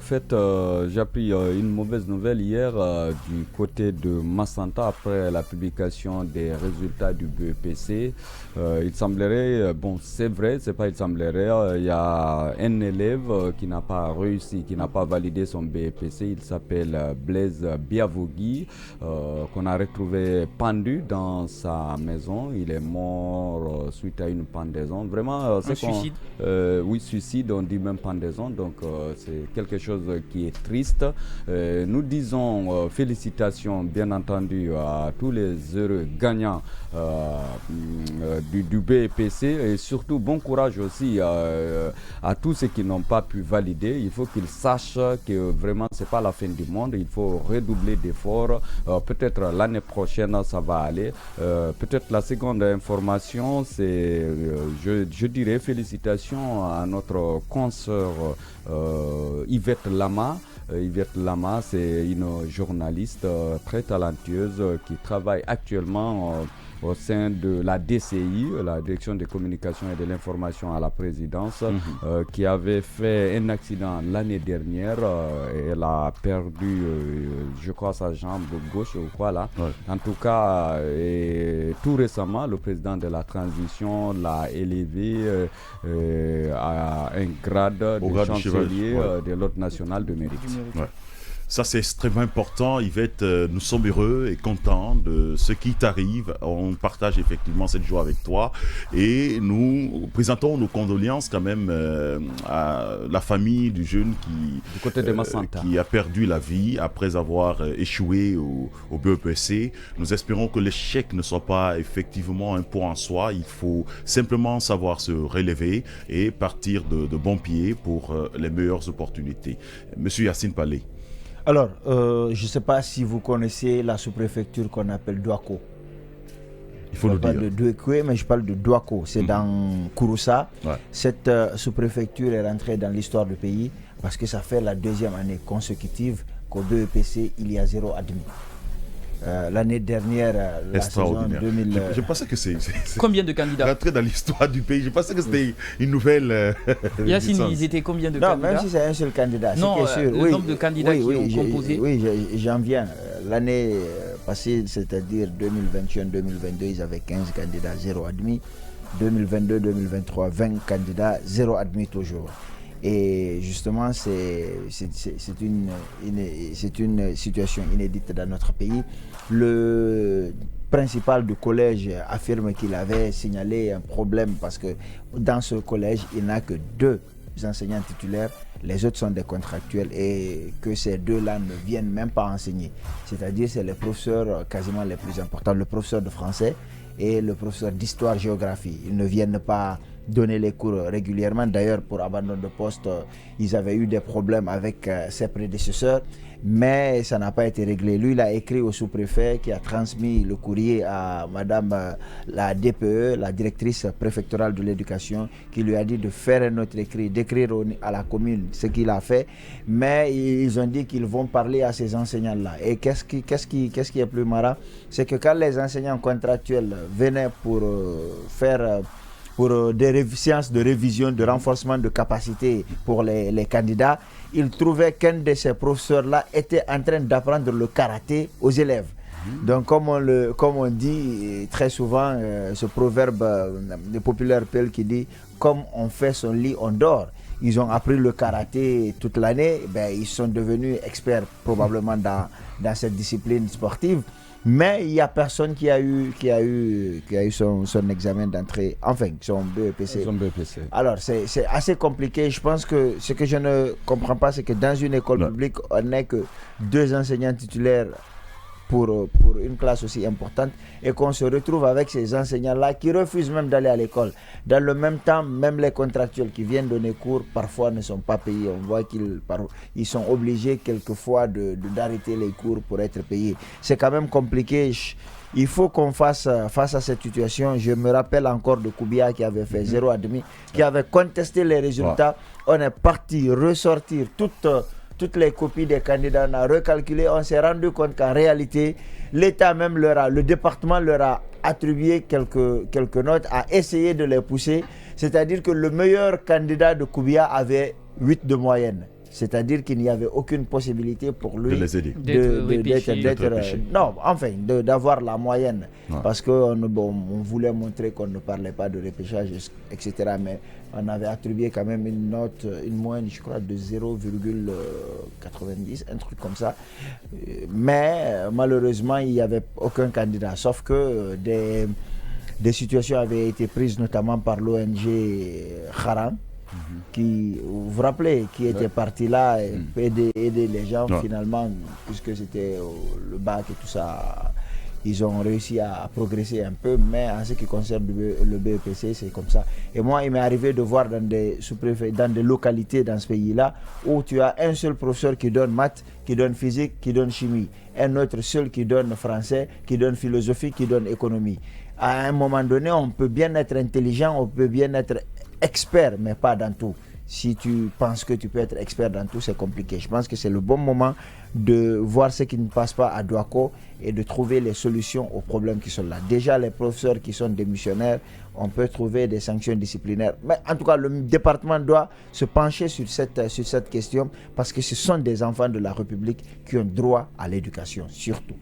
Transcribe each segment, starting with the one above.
fait, j'ai appris une mauvaise nouvelle hier du côté de Massanta après la publication des résultats du BEPC. Il semblerait, bon, c'est vrai, c'est pas il semblerait, il y a un élève qui n'a pas réussi, qui n'a pas validé son BEPC. Il s'appelle Blaise Biavogui, qu'on a retrouvé pendu dans sa maison. Il est mort suite à une pendaison. Vraiment, un suicide. Oui, suicide, on dit même pendaison. Donc, c'est quelque chose qui est triste. Nous disons félicitations, bien entendu, à tous les heureux gagnants du BEPC et surtout bon courage aussi à tous ceux qui n'ont pas pu valider. Il faut qu'ils sachent que vraiment, c'est pas la fin du monde. Il faut redoubler d'efforts. Peut-être l'année prochaine, ça va aller. Peut-être la seconde information, c'est, je dirais, félicitations à notre consoeur Yvette Lama. Yvette Lama, c'est une journaliste très talentueuse qui travaille actuellement au sein de la DCI, la Direction des communications et de l'information à la présidence, qui avait fait un accident l'année dernière et elle a perdu, je crois, sa jambe gauche ou quoi là. Ouais. En tout cas, et tout récemment, le président de la transition l'a élevé à un grade de chancelier de l'Ordre national de mérite. Ouais. Ça, c'est extrêmement important. Yvette, nous sommes heureux et contents de ce qui t'arrive. On partage effectivement cette joie avec toi. Et nous présentons nos condoléances quand même à la famille du jeune du côté de Massanta, qui a perdu la vie après avoir échoué au BEPC. Nous espérons que l'échec ne soit pas effectivement un poids en soi. Il faut simplement savoir se relever et partir de bons pieds pour les meilleures opportunités. Monsieur Yacine Palé. Alors, je ne sais pas si vous connaissez la sous-préfecture qu'on appelle Douako. Il faut le dire. Je parle de Douékoué, mais je parle de Douako. C'est dans Kouroussa. Ouais. Cette sous-préfecture est rentrée dans l'histoire du pays parce que ça fait la deuxième année consécutive qu'au BEPC, il y a 0 admis. L'année dernière, la saison 2000... Je pensais que c'est combien de candidats rentrer dans l'histoire du pays. Je pensais que c'était une nouvelle... Yacine, ils étaient combien de candidats? Non, même si c'est un seul candidat. Non, le nombre de candidats qui ont composé. Oui, j'en viens. L'année passée, c'est-à-dire 2021-2022, ils avaient 15 candidats, 0 admis. 2022-2023, 20 candidats, 0 admis toujours. Et justement, c'est une situation inédite dans notre pays. Le principal du collège affirme qu'il avait signalé un problème parce que dans ce collège, il n'a que 2 enseignants titulaires. Les autres sont des contractuels et que ces 2-là ne viennent même pas enseigner. C'est-à-dire c'est les professeurs quasiment les plus importants, le professeur de français et le professeur d'histoire-géographie. Ils ne viennent pas donner les cours régulièrement. D'ailleurs, pour abandon de poste, ils avaient eu des problèmes avec ses prédécesseurs, mais ça n'a pas été réglé. Lui, il a écrit au sous-préfet qui a transmis le courrier à madame la DPE, la directrice préfectorale de l'éducation, qui lui a dit de faire un autre écrit, d'écrire à la commune ce qu'il a fait, mais ils ont dit qu'ils vont parler à ces enseignants-là. Et qu'est-ce qui est plus marrant, c'est que quand les enseignants contractuels venaient pour faire... pour des séances de révision, de renforcement de capacité pour les candidats, il trouvait qu'un de ces professeurs-là était en train d'apprendre le karaté aux élèves. Donc comme on dit très souvent, ce proverbe populaire qui dit « comme on fait son lit, on dort ». Ils ont appris le karaté toute l'année, ils sont devenus experts probablement dans cette discipline sportive. Mais il n'y a personne qui a eu son examen d'entrée, enfin son BEPC. Alors c'est assez compliqué. Je pense que ce que je ne comprends pas, c'est que dans une école publique, on n'est que 2 enseignants titulaires pour une classe aussi importante et qu'on se retrouve avec ces enseignants-là qui refusent même d'aller à l'école. Dans le même temps, même les contractuels qui viennent donner cours, parfois ne sont pas payés. On voit qu'ils sont obligés quelquefois d'arrêter les cours pour être payés. C'est quand même compliqué. Il faut qu'on fasse face à cette situation. Je me rappelle encore de Koubia qui avait fait 0 admis, qui avait contesté les résultats. On est parti ressortir toutes les copies des candidats, on a recalculé, on s'est rendu compte qu'en réalité, l'État même le département leur a attribué quelques notes, a essayé de les pousser. C'est-à-dire que le meilleur candidat de Koubia avait 8 de moyenne. C'est-à-dire qu'il n'y avait aucune possibilité pour lui de les aider. D'avoir la moyenne. Ouais. Parce qu'on voulait montrer qu'on ne parlait pas de repêchage, etc. Mais on avait attribué quand même une moyenne, je crois, de 0,90, un truc comme ça. Mais malheureusement, il n'y avait aucun candidat. Sauf que des situations avaient été prises, notamment par l'ONG Kharan, qui, vous vous rappelez, qui était parti là et aider les gens finalement, puisque c'était le bac et tout ça. Ils ont réussi à progresser un peu, mais en ce qui concerne le BEPC, c'est comme ça. Et moi, il m'est arrivé de voir dans des localités dans ce pays-là où tu as un seul professeur qui donne maths, qui donne physique, qui donne chimie. Un autre seul qui donne français, qui donne philosophie, qui donne économie. À un moment donné, on peut bien être intelligent, on peut bien être expert, mais pas dans tout. Si tu penses que tu peux être expert dans tout, c'est compliqué. Je pense que c'est le bon moment de voir ce qui ne passe pas à Douako et de trouver les solutions aux problèmes qui sont là. Déjà, les professeurs qui sont démissionnaires, on peut trouver des sanctions disciplinaires. Mais en tout cas, le département doit se pencher sur cette question parce que ce sont des enfants de la République qui ont droit à l'éducation, surtout.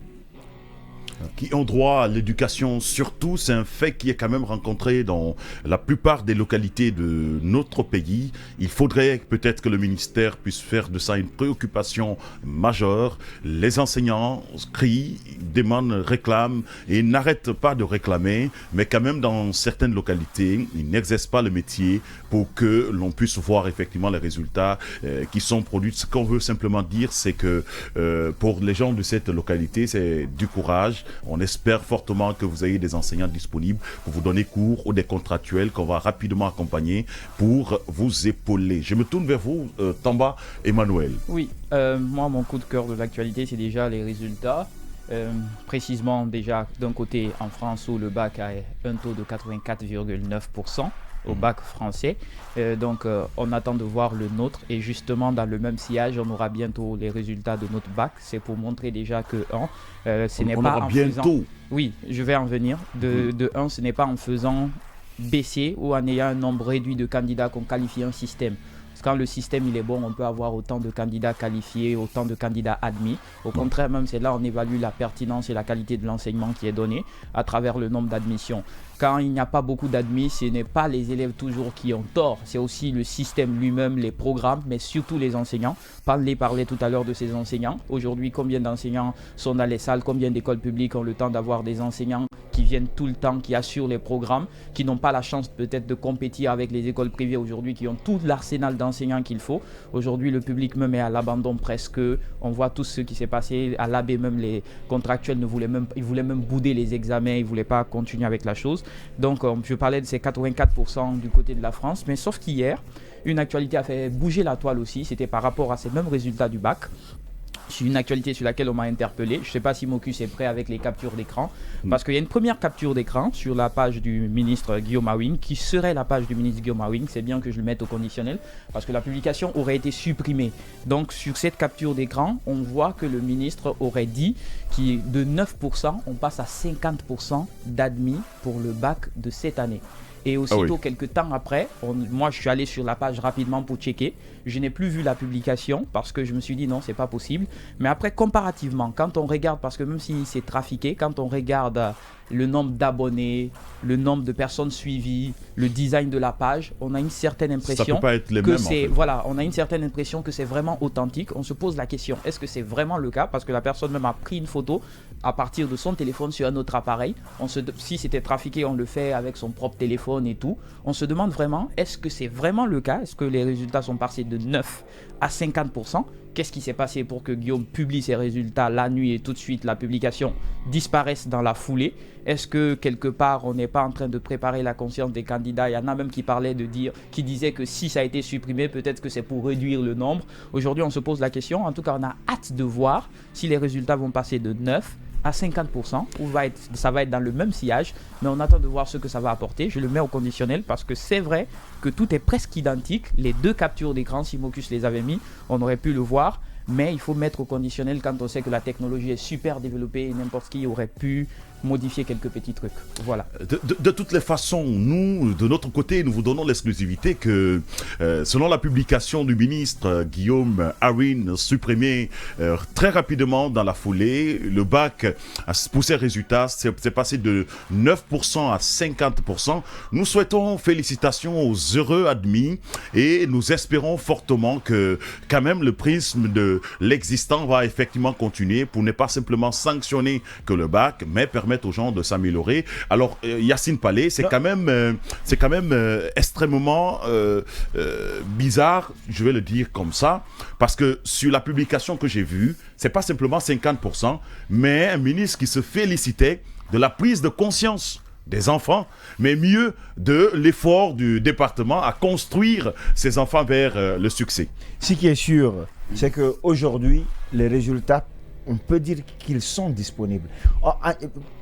Qui ont droit à l'éducation, surtout, c'est un fait qui est quand même rencontré dans la plupart des localités de notre pays. Il faudrait peut-être que le ministère puisse faire de ça une préoccupation majeure. Les enseignants crient, demandent, réclament et n'arrêtent pas de réclamer, mais quand même dans certaines localités, ils n'exercent pas le métier pour que l'on puisse voir effectivement les résultats qui sont produits. Ce qu'on veut simplement dire, c'est que pour les gens de cette localité, c'est du courage. On espère fortement que vous ayez des enseignants disponibles pour vous donner cours ou des contractuels qu'on va rapidement accompagner pour vous épauler. Je me tourne vers vous, Tamba Emmanuel. Oui, moi mon coup de cœur de l'actualité, c'est déjà les résultats. Précisément déjà d'un côté en France où le bac a un taux de 84,9%. Au bac français. Donc on attend de voir le nôtre et justement dans le même sillage on aura bientôt les résultats de notre bac. C'est pour montrer déjà que ce n'est pas en faisant... Oui, je vais en venir. Ce n'est pas en faisant baisser ou en ayant un nombre réduit de candidats qu'on qualifie un système. Quand le système il est bon, on peut avoir autant de candidats qualifiés, autant de candidats admis. Au contraire, même c'est là on évalue la pertinence et la qualité de l'enseignement qui est donné à travers le nombre d'admissions. Quand il n'y a pas beaucoup d'admis, ce n'est pas les élèves toujours qui ont tort, c'est aussi le système lui-même, les programmes, mais surtout les enseignants. Parlait tout à l'heure de ces enseignants. Aujourd'hui, combien d'enseignants sont dans les salles, combien d'écoles publiques ont le temps d'avoir des enseignants qui viennent tout le temps, qui assurent les programmes, qui n'ont pas la chance peut-être de compétir avec les écoles privées aujourd'hui, qui ont tout l'arsenal d'enseignants qu'il faut. Aujourd'hui, le public même est à l'abandon presque. On voit tout ce qui s'est passé. À l'AB, même les contractuels voulaient même bouder les examens, ils ne voulaient pas continuer avec la chose. Donc, je parlais de ces 84% du côté de la France, mais sauf qu'hier, une actualité a fait bouger la toile aussi. C'était par rapport à ces mêmes résultats du bac. C'est une actualité sur laquelle on m'a interpellé. Je ne sais pas si Mocus est prêt avec les captures d'écran. Parce qu'il y a une première capture d'écran sur la page du ministre Guillaume Awing, qui serait la page du ministre Guillaume Awing. C'est bien que je le mette au conditionnel, parce que la publication aurait été supprimée. Donc sur cette capture d'écran, on voit que le ministre aurait dit que de 9%, on passe à 50% d'admis pour le bac de cette année. Et aussitôt, quelques temps après, moi je suis allé sur la page rapidement pour checker. Je n'ai plus vu la publication parce que je me suis dit non, c'est pas possible. Mais après, comparativement, quand on regarde, parce que même si c'est trafiqué, quand on regarde le nombre d'abonnés, le nombre de personnes suivies, le design de la page, on a une certaine impression ça peut pas être les mêmes, en fait. Voilà, on a une certaine impression que c'est vraiment authentique. On se pose la question, est-ce que c'est vraiment le cas? Parce que la personne même a pris une photo à partir de son téléphone sur un autre appareil. Si c'était trafiqué, on le fait avec son propre téléphone et tout. On se demande vraiment, est-ce que c'est vraiment le cas? Est-ce que les résultats sont passés de 9 à 50%? Qu'est-ce qui s'est passé pour que Guillaume publie ses résultats la nuit et tout de suite la publication disparaisse dans la foulée? Est-ce que quelque part on n'est pas en train de préparer la conscience des candidats? Il y en a même qui disaient que si ça a été supprimé, peut-être que c'est pour réduire le nombre. Aujourd'hui on se pose la question. En tout cas on a hâte de voir si les résultats vont passer de 9 à 50%, ou ça va être dans le même sillage, mais on attend de voir ce que ça va apporter. Je le mets au conditionnel parce que c'est vrai que tout est presque identique. Les deux captures d'écran, si Mocus les avait mis, on aurait pu le voir. mais il faut mettre au conditionnel quand on sait que la technologie est super développée et n'importe qui aurait pu modifier quelques petits trucs. Voilà. De toutes les façons, nous, de notre côté, nous vous donnons l'exclusivité que, selon la publication du ministre Guillaume Arin, supprimé très rapidement dans la foulée, le bac, pour ses résultats, c'est passé de 9% à 50%. Nous souhaitons félicitations aux heureux admis et nous espérons fortement que, quand même, le prisme de l'existant va effectivement continuer pour ne pas simplement sanctionner que le bac, mais permettre aux gens de s'améliorer. Alors, Yacine Palais, c'est quand même extrêmement bizarre, je vais le dire comme ça, parce que sur la publication que j'ai vue, c'est pas simplement 50%, mais un ministre qui se félicitait de la prise de conscience des enfants, mais mieux de l'effort du département à construire ces enfants vers le succès. Ce qui est sûr, c'est qu'aujourd'hui, les résultats, on peut dire qu'ils sont disponibles.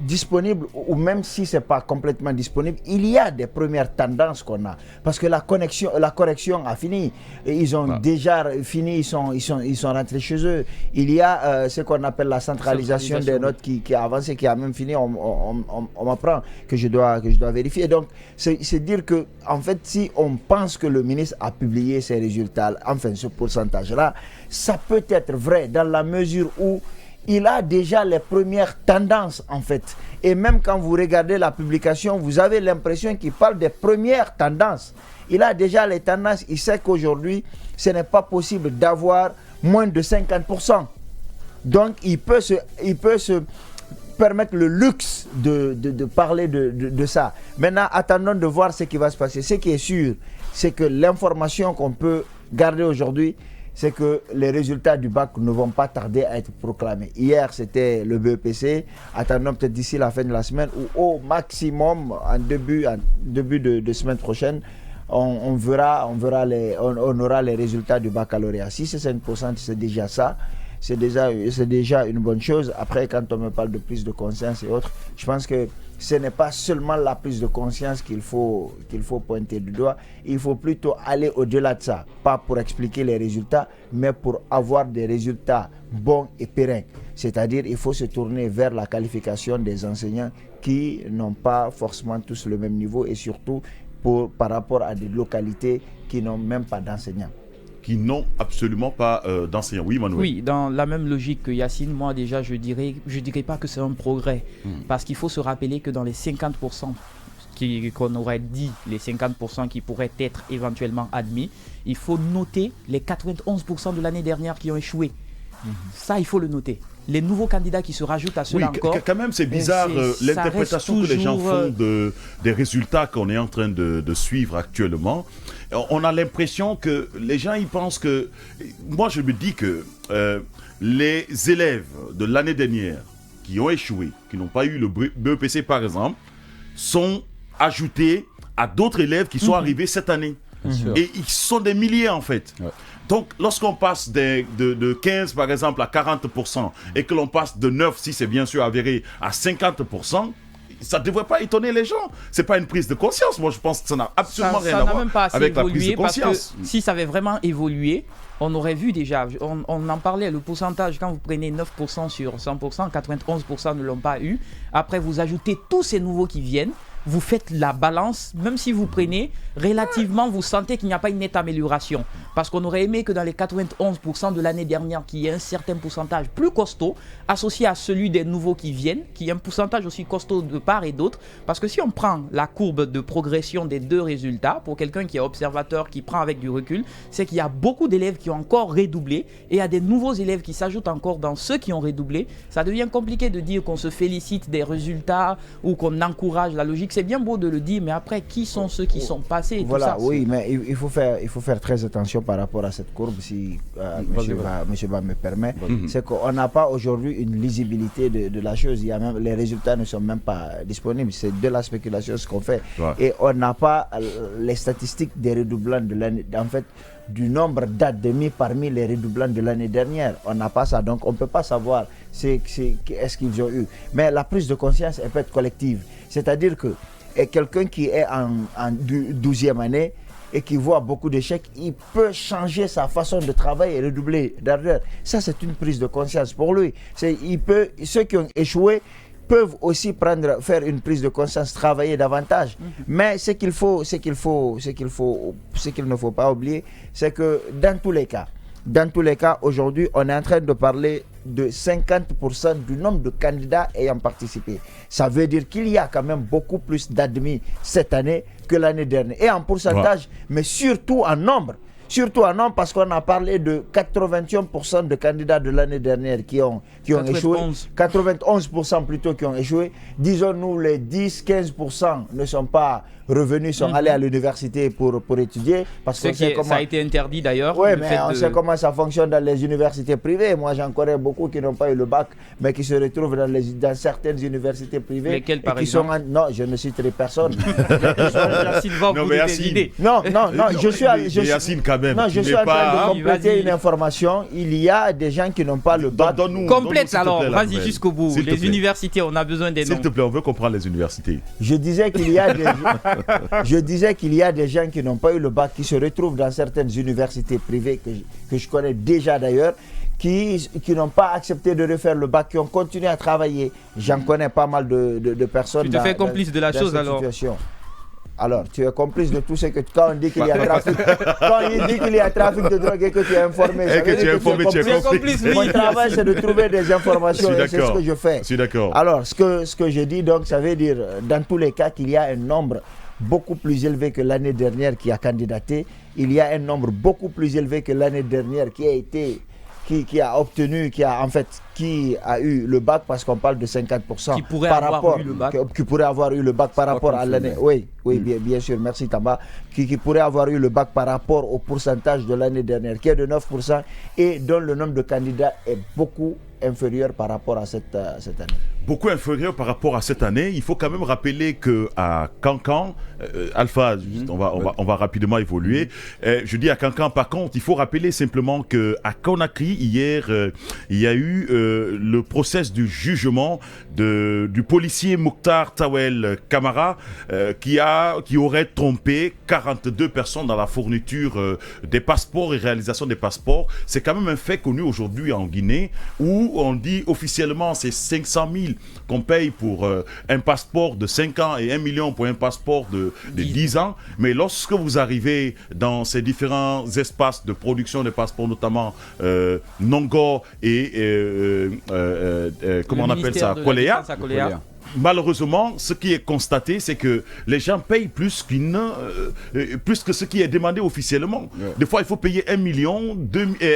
Disponibles, ou même si ce n'est pas complètement disponible, il y a des premières tendances qu'on a. Parce que la correction a fini. Et ils ont déjà fini, ils sont rentrés chez eux. Il y a ce qu'on appelle la centralisation des notes qui a avancé, qui a même fini. On m'apprend que je dois vérifier. Donc, c'est dire que, en fait, si on pense que le ministre a publié ses résultats, enfin, ce pourcentage-là, ça peut être vrai dans la mesure où il a déjà les premières tendances en fait. Et même quand vous regardez la publication, vous avez l'impression qu'il parle des premières tendances. Il a déjà les tendances, il sait qu'aujourd'hui, ce n'est pas possible d'avoir moins de 50%. Donc il peut se permettre le luxe de parler de ça. Maintenant, attendons de voir ce qui va se passer. Ce qui est sûr, c'est que l'information qu'on peut garder aujourd'hui, c'est que les résultats du bac ne vont pas tarder à être proclamés. Hier, c'était le BEPC. Attendons peut-être d'ici la fin de la semaine ou au maximum en début de semaine prochaine, on aura les résultats du baccalauréat. Si c'est 5%, c'est déjà ça. C'est déjà une bonne chose. Après, quand on me parle de prise de conscience et autres, je pense que ce n'est pas seulement la prise de conscience qu'il faut pointer du doigt. Il faut plutôt aller au-delà de ça. Pas pour expliquer les résultats, mais pour avoir des résultats bons et pérennes. C'est-à-dire il faut se tourner vers la qualification des enseignants qui n'ont pas forcément tous le même niveau et surtout par rapport à des localités qui n'ont même pas d'enseignants. Qui n'ont absolument pas d'enseignants. Oui, Manuel. Oui, dans la même logique que Yacine, moi déjà je dirais pas que c'est un progrès. Parce qu'il faut se rappeler que dans les 50% qu'on aurait dit, les 50% qui pourraient être éventuellement admis, il faut noter les 91% de l'année dernière qui ont échoué. Ça, il faut le noter. Les nouveaux candidats qui se rajoutent à ceux-là encore. Quand même, c'est bizarre l'interprétation que les gens font des résultats qu'on est en train de suivre actuellement. On a l'impression que les gens, ils pensent que... Moi, je me dis que les élèves de l'année dernière qui ont échoué, qui n'ont pas eu le BEPC par exemple, sont ajoutés à d'autres élèves qui sont arrivés cette année. Et ils sont des milliers en fait. Ouais. Donc, lorsqu'on passe de 15 par exemple à 40% et que l'on passe de 9, si c'est bien sûr avéré, à 50%, ça ne devrait pas étonner les gens. Ce n'est pas une prise de conscience. Moi, je pense que ça n'a absolument rien à voir avec la prise de conscience. Parce que si ça avait vraiment évolué, on aurait vu déjà, on en parlait, le pourcentage, quand vous prenez 9% sur 100%, 91% ne l'ont pas eu. Après, vous ajoutez tous ces nouveaux qui viennent. Vous faites la balance, même si vous prenez, relativement, vous sentez qu'il n'y a pas une nette amélioration. Parce qu'on aurait aimé que dans les 91% de l'année dernière, qu'il y ait un certain pourcentage plus costaud, associé à celui des nouveaux qui viennent, qu'il y ait un pourcentage aussi costaud de part et d'autre. Parce que si on prend la courbe de progression des deux résultats, pour quelqu'un qui est observateur, qui prend avec du recul, c'est qu'il y a beaucoup d'élèves qui ont encore redoublé, et il y a des nouveaux élèves qui s'ajoutent encore dans ceux qui ont redoublé. Ça devient compliqué de dire qu'on se félicite des résultats ou qu'on encourage la logique. C'est bien beau de le dire, mais après, qui sont ceux qui sont passés? Voilà, tout ça, oui, mais il faut faire très attention par rapport à cette courbe, si monsieur va me permet. C'est qu'on n'a pas aujourd'hui une lisibilité de la chose. Les résultats ne sont même pas disponibles. C'est de la spéculation ce qu'on fait. Ouais. Et on n'a pas les statistiques des redoublants de l'année. En fait, du nombre d'admis parmi les redoublants de l'année dernière. On n'a pas ça, donc on ne peut pas savoir est-ce qu'ils ont eu. Mais la prise de conscience, elle peut être collective. C'est-à-dire que quelqu'un qui est en 12e année, et qui voit beaucoup d'échecs, il peut changer sa façon de travailler et redoubler d'ardeur. Ça, c'est une prise de conscience pour lui. Ceux qui ont échoué peuvent aussi faire une prise de conscience, travailler davantage. Mais ce qu'il ne faut pas oublier, c'est que dans tous les cas, aujourd'hui, on est en train de parler de 50% du nombre de candidats ayant participé. Ça veut dire qu'il y a quand même beaucoup plus d'admis cette année que l'année dernière. Et en pourcentage, mais surtout en nombre. Surtout en nombre, parce qu'on a parlé de 81% de candidats de l'année dernière qui ont échoué. 91% plutôt qui ont échoué. Disons-nous, les 10-15% ne sont pas revenus, sont allés à l'université pour étudier. Parce que ça a été interdit d'ailleurs. Oui, mais on sait comment ça fonctionne dans les universités privées. Moi, j'en connais beaucoup qui n'ont pas eu le bac, mais qui se retrouvent dans certaines universités privées. Lesquelles, par exemple? Non, je ne citerai personne. Non, mais Yacine. Non, je suis Yacine, quand même. Non, je suis en train de compléter une information. Il y a des gens qui n'ont pas le bac. Complète alors, vas-y jusqu'au bout. Les universités, on a besoin des noms. S'il te plaît, on veut comprendre les universités. Je disais qu'il y a des gens qui n'ont pas eu le bac, qui se retrouvent dans certaines universités privées que je connais déjà d'ailleurs, qui n'ont pas accepté de refaire le bac, qui ont continué à travailler. J'en connais pas mal de personnes. Tu te fais complice de la chose alors. Situation. Alors, tu es complice de tout ce que... Quand on dit qu'il y a trafic, quand il dit qu'il y a trafic de drogue et que tu es informé, et que tu es informé, tu es complice. Mon travail, c'est de trouver des informations et c'est ce que je fais. Je suis d'accord. Alors, ce que je dis, donc, ça veut dire, dans tous les cas, qu'il y a un nombre beaucoup plus élevé que l'année dernière qui a candidaté. Il y a un nombre beaucoup plus élevé que l'année dernière qui a eu le bac, parce qu'on parle de 50% qui pourrait avoir eu le bac. Qui pourrait avoir eu le bac par rapport à l'année. Oui, bien sûr, merci Tamba. Qui pourrait avoir eu le bac par rapport au pourcentage de l'année dernière, qui est de 9%, et dont le nombre de candidats est beaucoup inférieur par rapport à cette année. Beaucoup inférieur par rapport à cette année. Il faut quand même rappeler qu'à Cancan, Alpha, on va rapidement évoluer. Je dis à Cancan, par contre, il faut rappeler simplement qu'à Conakry, hier, il y a eu le procès du jugement du policier Mokhtar Tawel Kamara qui aurait trompé 42 personnes dans la fourniture des passeports et réalisation des passeports. C'est quand même un fait connu aujourd'hui en Guinée, où on dit officiellement c'est 500 000 qu'on paye pour un passeport de 5 ans et 1 million pour un passeport de 10 ans. Mais lorsque vous arrivez dans ces différents espaces de production des passeports, notamment Nongo et comment on appelle ça, Koléa, malheureusement, ce qui est constaté, c'est que les gens payent plus que ce qui est demandé officiellement. Des fois, il faut payer 1 million,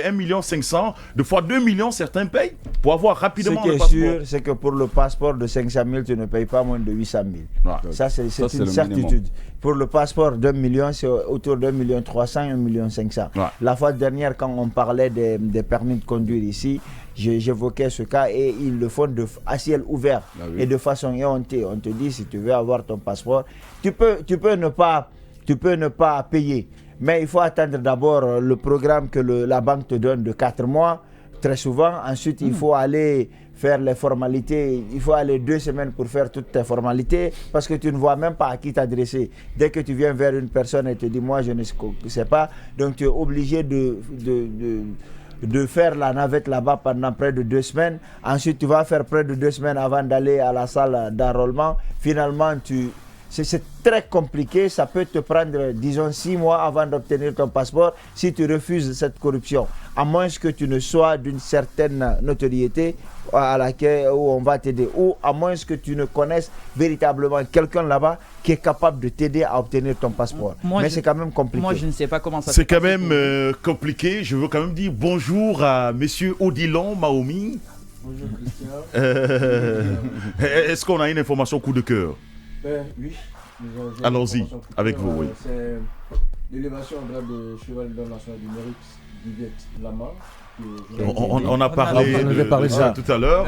1 million 500, des fois 2 millions, certains payent pour avoir rapidement le passeport. Ce qui est sûr, c'est que pour le passeport de 500 000, tu ne payes pas moins de 800 000. Ça, c'est une certitude. Pour le passeport d'1 million, c'est autour d'1 million 300, 1 million 500. La fois dernière, quand on parlait des permis de conduire ici, j'évoquais ce cas et ils le font à ciel ouvert et de façon éhontée. On te dit, si tu veux avoir ton passeport, tu peux ne pas payer. Mais il faut attendre d'abord le programme que la banque te donne de 4 mois, très souvent. Ensuite, il faut aller faire les formalités. Il faut aller 2 semaines pour faire toutes tes formalités parce que tu ne vois même pas à qui t'adresser. Dès que tu viens vers une personne et te dit, moi, je ne sais pas, donc tu es obligé de faire la navette là-bas pendant près de 2 semaines. Ensuite, tu vas faire près de 2 semaines avant d'aller à la salle d'enrôlement. Finalement, c'est très compliqué. Ça peut te prendre, disons, 6 mois avant d'obtenir ton passeport si tu refuses cette corruption. À moins que tu ne sois d'une certaine notoriété où on va t'aider. Ou à moins que tu ne connaisses véritablement quelqu'un là-bas qui est capable de t'aider à obtenir ton passeport. Mais c'est quand même compliqué. Moi, je ne sais pas comment ça se passe. C'est quand même compliqué. Je veux quand même dire bonjour à monsieur Odilon Maomi. Bonjour Christian. Est-ce qu'on a une information coup de cœur? Oui. Allons-y, avec vous, oui. C'est l'élévation au grade de cheval d'or national du mérite d'Yvette Lama. On a parlé de ça tout à l'heure.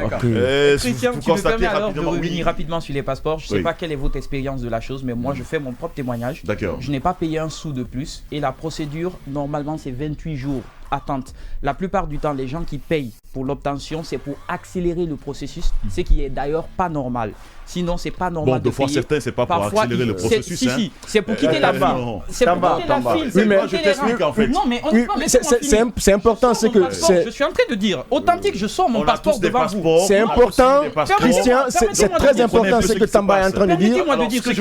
Christian, tu me permets alors de revenir rapidement sur les passeports. Je ne sais pas quelle est votre expérience de la chose, mais moi je fais mon propre témoignage. D'accord. Je n'ai pas payé un sou de plus et la procédure, normalement, c'est 28 jours attente. La plupart du temps, les gens qui payent pour l'obtention, c'est pour accélérer le processus, ce qui est d'ailleurs pas normal. Sinon, c'est pas normal de fois payer. certains, c'est pas pour Parfois, accélérer le processus. Si, c'est pour quitter la file. C'est pour quitter la file. Oui, mais je t'explique en fait. Non, mais c'est important, c'est que je suis en train de dire, authentique, je sors mon passeport devant vous. C'est important, Christian, c'est très important ce que Tamba est en train de dire. Ce que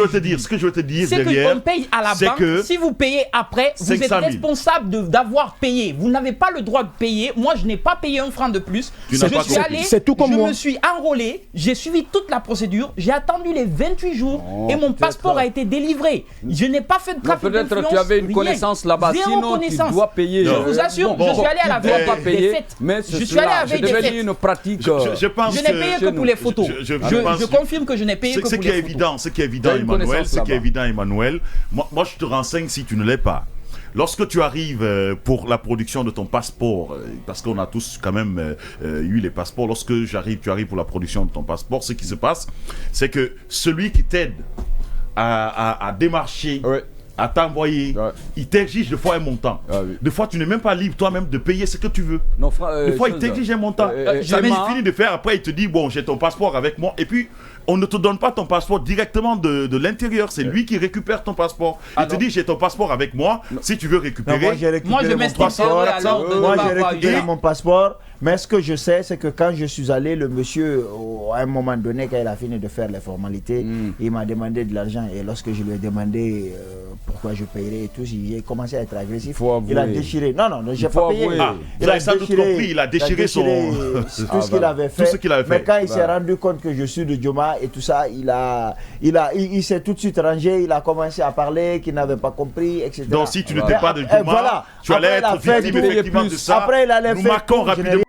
je veux te dire c'est derrière, qu'on paye à la banque. Si vous payez après, vous êtes responsable d'avoir payé. Vous n'avez pas le droit de payer. Moi, je n'ai pas payé un franc de plus. C'est tout comme moi. Je me suis enrôlé, j'ai suivi toute la procédure, j'ai attendu les 28 jours et mon passeport a été délivré. Je n'ai pas fait de trafic d'influence. Peut-être tu avais une connaissance là-bas, sinon tu dois payer. Je vous assure, je suis allé à la veille des fêtes. Je suis allé à la veille des fêtes. Une pratique. Je n'ai payé que pour les photos. Je confirme que je n'ai payé que pour les photos. Ce qui est évident, Emmanuel, moi je te renseigne si tu ne l'es pas. Lorsque tu arrives pour la production de ton passeport, parce qu'on a tous quand même eu les passeports, lorsque tu arrives pour la production de ton passeport, ce qui se passe, c'est que celui qui t'aide à démarcher, à t'envoyer, il t'exige de fois un montant. Des fois, tu n'es même pas libre toi-même de payer ce que tu veux. Des fois, il t'exige un montant. Jamais il finit de faire, après il te dit, bon, j'ai ton passeport avec moi, et puis on ne te donne pas ton passeport directement de l'intérieur, c'est lui qui récupère ton passeport. Il te dit, j'ai ton passeport avec moi, si tu veux récupérer. Moi, j'ai récupéré mon passeport, mais ce que je sais, c'est que quand je suis allé, le monsieur, à un moment donné, quand il a fini de faire les formalités, il m'a demandé de l'argent, et lorsque je lui ai demandé pourquoi je payerais et tout, il a commencé à être agressif. Il a déchiré. Non, j'ai pas payé. Il a déchiré, il a déchiré son... tout ce qu'il avait fait. Mais quand il s'est rendu compte que je suis de Djoma et tout ça, il s'est tout de suite rangé, il a commencé à parler, qu'il n'avait pas compris, etc. Donc si tu n'étais pas de Djoma, tu allais être victime effectivement de ça. Après, il allait nous marquons rapidement